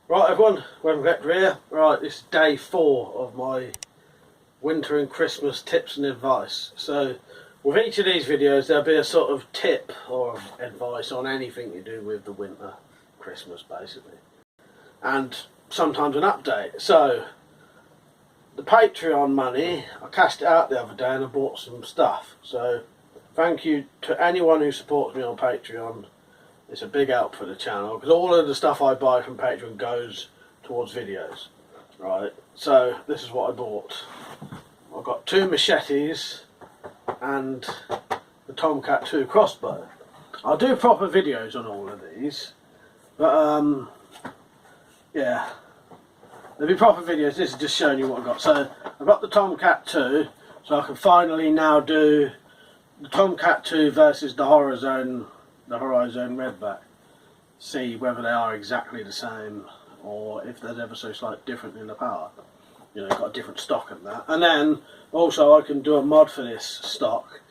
Right everyone, WeaponCollector's here. Right, this is day 4 of my winter and Christmas tips and advice. So with each of these videos there'll be a sort of tip or advice on anything you do with the winter, Christmas basically. And sometimes an update. So the Patreon money, I cashed it out the other day and I bought some stuff. So thank you to anyone who supports me on Patreon. It's a big help for the channel because all of the stuff I buy from Patreon goes towards videos. Right, so this is what I bought. I've got 2 machetes and the Tomcat 2 crossbow. I'll do proper videos on all of these, but yeah, there'll be proper videos. This is just showing you what I've got. So I've got the Tomcat 2, so I can finally now do the Tomcat 2 versus the Horizon Redback. See whether they are exactly the same or if there's ever so slight different in the power. You know, got a different stock and that. And then also I can do a mod for this stock,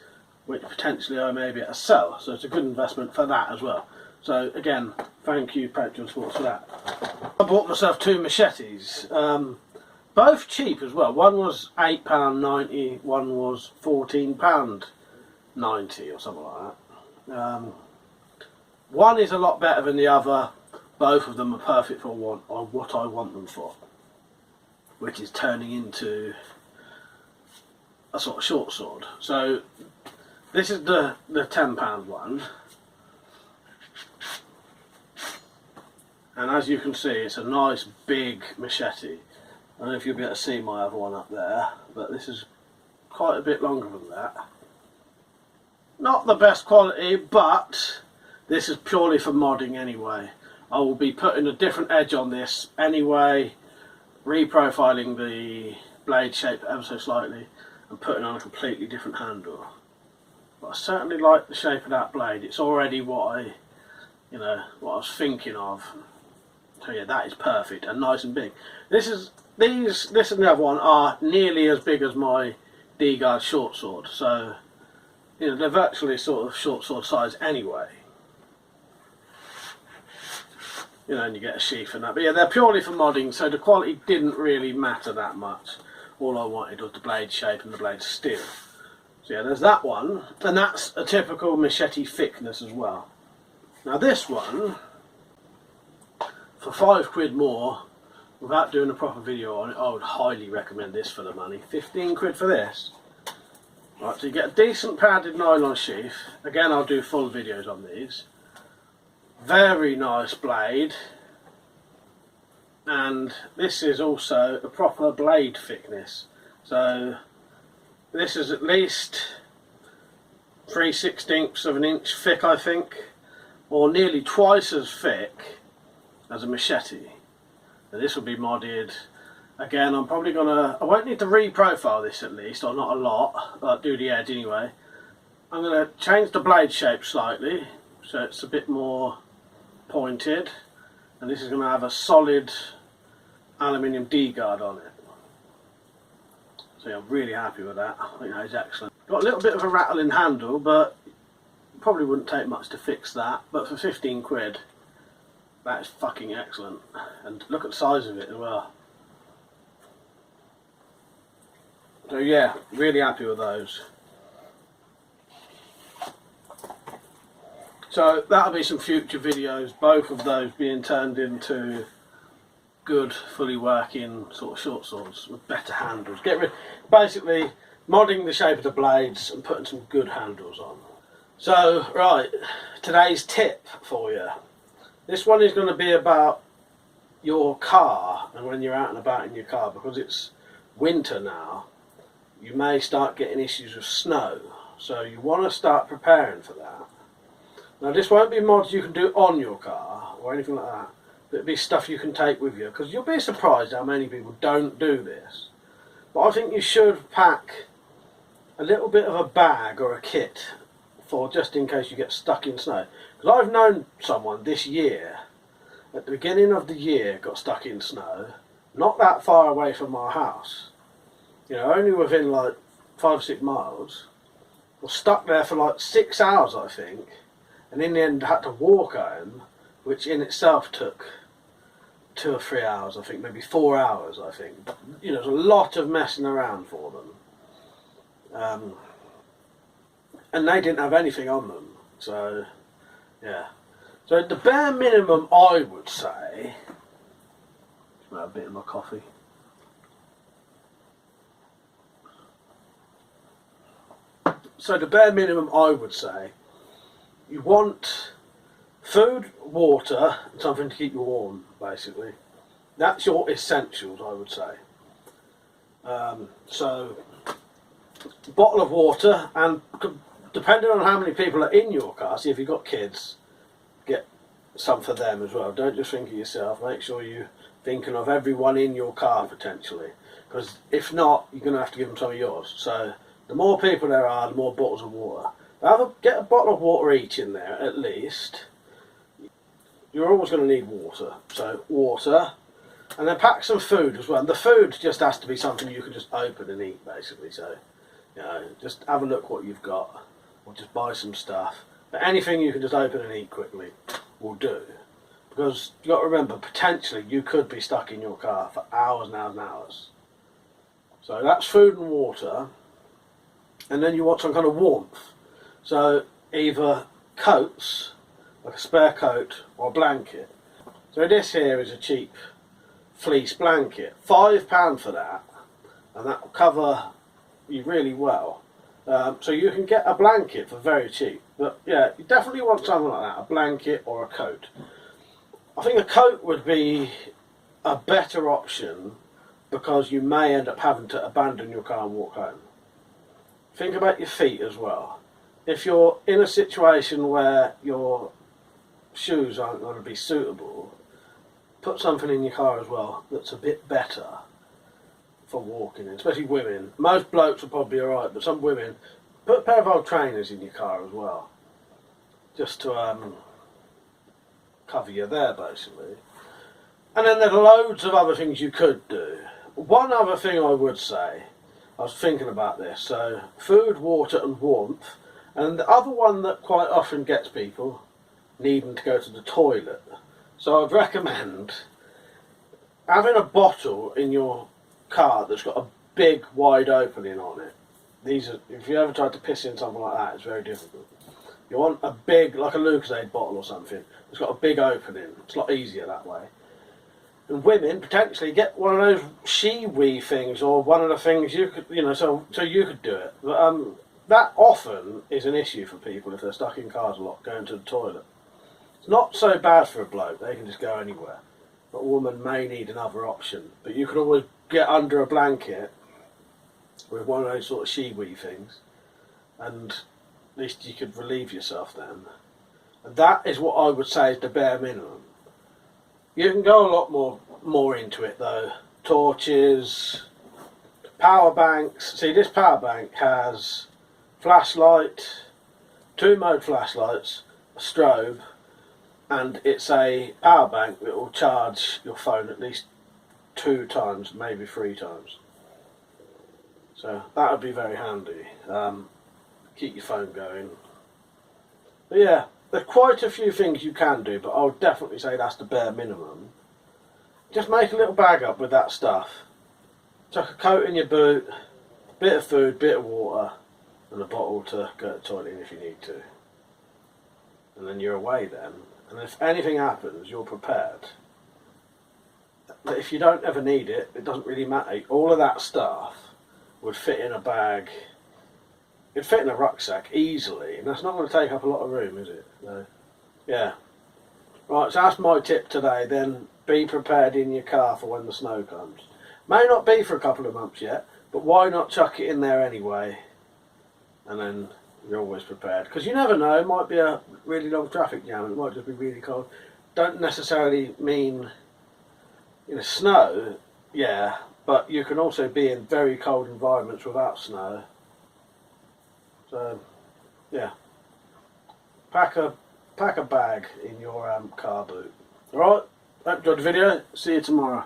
which potentially I may be able to sell. So it's a good investment for that as well. So again, thank you Patreon supporters for that. I bought myself 2 machetes. Both cheap as well. One was £8.90, one was £14.90 or something like that. One is a lot better than the other. Both of them are perfect for what I want them for, which is turning into a sort of short sword. So this is the £10 one, and as you can see it's a nice big machete. I don't know if you'll be able to see my other one up there, but this is quite a bit longer than that. Not the best quality, but this is purely for modding anyway. I will be putting a different edge on this anyway, reprofiling the blade shape ever so slightly and putting on a completely different handle. But I certainly like the shape of that blade. It's already what I was thinking of. So yeah, that is perfect and nice and big. This and the other one are nearly as big as my D-guard short sword. So you know, they're virtually sort of short sword size anyway. You know, and you get a sheath and that. But yeah, they're purely for modding, so the quality didn't really matter that much. All I wanted was the blade shape and the blade steel. So yeah, there's that one, and that's a typical machete thickness as well. Now this one, for £5 more, without doing a proper video on it, I would highly recommend this for the money. 15 quid for this. Right, so you get a decent padded nylon sheath. Again, I'll do full videos on these. Very nice blade, and this is also a proper blade thickness. So this is at least 3/16 of an inch thick, I think, or nearly twice as thick as a machete. And this will be modded. Again, I won't need to reprofile this at least, or not a lot, but do the edge anyway. I'm going to change the blade shape slightly, so it's a bit more pointed, and this is going to have a solid aluminium D-guard on it. So yeah, I'm really happy with that. I think that is excellent. Got a little bit of a rattling handle, but probably wouldn't take much to fix that. But for 15 quid, that is fucking excellent. And look at the size of it as well. So yeah, really happy with those. So that'll be some future videos, both of those being turned into good, fully working sort of short swords with better handles. Basically modding the shape of the blades and putting some good handles on. So right, today's tip for you. This one is going to be about your car and when you're out and about in your car, because it's winter now. You may start getting issues with snow, so you want to start preparing for that. Now this won't be mods you can do on your car or anything like that, but it'll be stuff you can take with you, because you'll be surprised how many people don't do this. But I think you should pack a little bit of a bag or a kit for just in case you get stuck in snow. Because I've known someone this year, at the beginning of the year, got stuck in snow, not that far away from our house. You know, only within like 5 or 6 miles. Was stuck there for like 6 hours, I think. And in the end had to walk home, which in itself took 2 or 3 hours, I think, maybe 4 hours, I think. But, you know, there's a lot of messing around for them. And they didn't have anything on them, so, yeah. So the bare minimum, I would say, a bit of my coffee. So the bare minimum, I would say, you want food, water, and something to keep you warm, basically. That's your essentials, I would say. So, bottle of water, and depending on how many people are in your car, see if you've got kids, get some for them as well. Don't just think of yourself, make sure you're thinking of everyone in your car potentially. Because if not, you're going to have to give them some of yours. So, the more people there are, the more bottles of water. Get a bottle of water each in there, at least. You're always going to need water. So, water. And then pack some food as well. And the food just has to be something you can just open and eat, basically. So, you know, just have a look what you've got. Or just buy some stuff. But anything you can just open and eat quickly will do. Because you've got to remember, potentially you could be stuck in your car for hours and hours and hours. So that's food and water. And then you want some kind of warmth. So either coats, like a spare coat, or a blanket. So this here is a cheap fleece blanket. £5 for that, and that will cover you really well. So you can get a blanket for very cheap. But yeah, you definitely want something like that, a blanket or a coat. I think a coat would be a better option because you may end up having to abandon your car and walk home. Think about your feet as well. If you're in a situation where your shoes aren't going to be suitable, put something in your car as well that's a bit better for walking in, especially women. Most blokes will probably be alright, but some women, put a pair of old trainers in your car as well. Just to cover you there, basically. And then there's loads of other things you could do. One other thing I would say, I was thinking about this, so food, water and warmth. And the other one that quite often gets people needing to go to the toilet. So I'd recommend having a bottle in your car that's got a big wide opening on it. These are, if you ever tried to piss in something like that, it's very difficult. You want a big, like a Lucozade bottle or something, it's got a big opening. It's a lot easier that way. And women, potentially, get one of those she-wee things, or one of the things you could, you know, so you could do it. But that often is an issue for people if they're stuck in cars a lot, going to the toilet. It's not so bad for a bloke, they can just go anywhere. But a woman may need another option. But you could always get under a blanket with one of those sort of she-wee things, and at least you could relieve yourself then. And that is what I would say is the bare minimum. You can go a lot more into it though. Torches, power banks. See, this power bank has flashlight, 2-mode flashlights, a strobe, and it's a power bank that will charge your phone at least 2 times, maybe 3 times. So that would be very handy. Keep your phone going. But yeah, there's quite a few things you can do, but I would definitely say that's the bare minimum. Just make a little bag up with that stuff. Chuck a coat in your boot, bit of food, bit of water, and a bottle to go to the toilet in if you need to. And then you're away then. And if anything happens, you're prepared. But if you don't ever need it, it doesn't really matter. All of that stuff would fit in a bag. It'd fit in a rucksack easily, and that's not going to take up a lot of room, is it? So, yeah. Right, so that's my tip today. Then be prepared in your car for when the snow comes. May not be for a couple of months yet, but why not chuck it in there anyway? And then you're always prepared. Because you never know, it might be a really long traffic jam, it might just be really cold. Don't necessarily mean, you know, snow, yeah, but you can also be in very cold environments without snow. So, yeah, pack a bag in your car boot. Alright, hope you enjoyed the video. See you tomorrow.